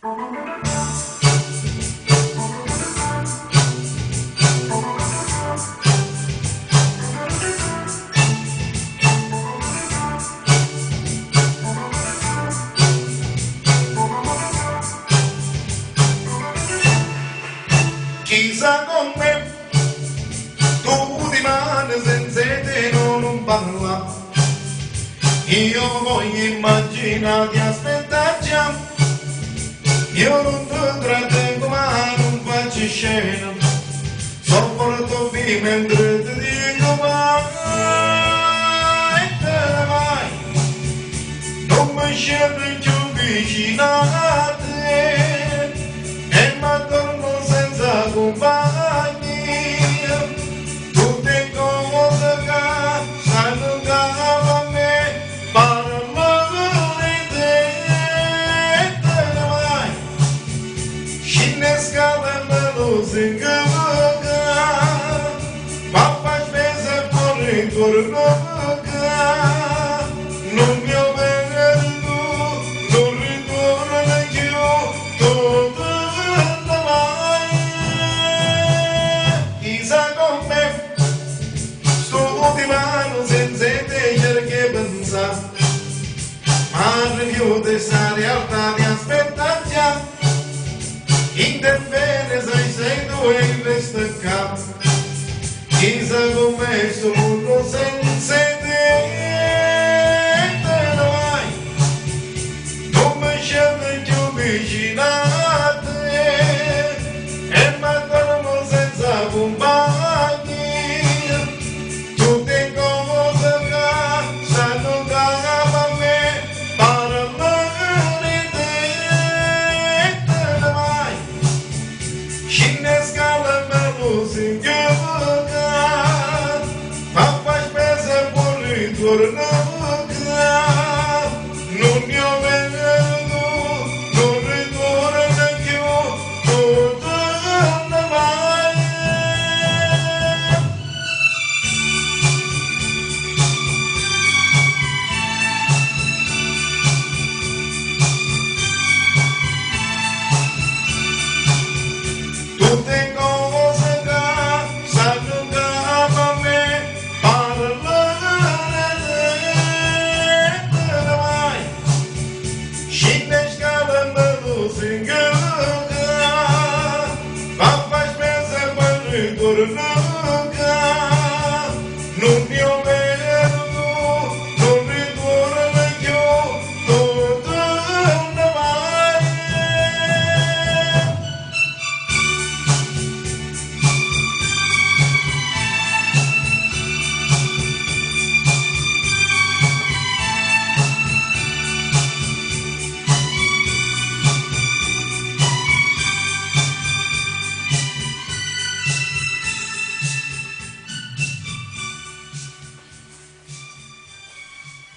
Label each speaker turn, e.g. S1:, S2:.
S1: Chissà con me, tu di mani senza te non parla. Io voglio immaginare di aspettare già. Io non ti trattengo ma non faccio scena. Sopporto qui mentre ti dico vai e te ne vai. Non mi scendo più vicino a te e mi torno senza compagnia. Tutte cose che sanno che a me parlano di te e te ne vai. Scende scala e me lo singolo. Papà spese fuori intorno non mi ho venuto, non ritorno più, tutto mai. Chissà con me, sto di mano senza te che pensare, ma rifiuto questa realtà di aspettare già. Interviene sei tu e il resto è capo. Chissà come sto mondo senza te ne vai. Non mi scendo più vicino a te e mi torno senza compagnia. Tutte cose che sanno che a me parlano di te e te ne vai. Scende scala e me lo singolo. Papà spese fuori torno non mi ho venuto, non ritorno più, tutto mai. Tutte cose che sanno che a me scende scala me lo singolo. Papà spese fuori torno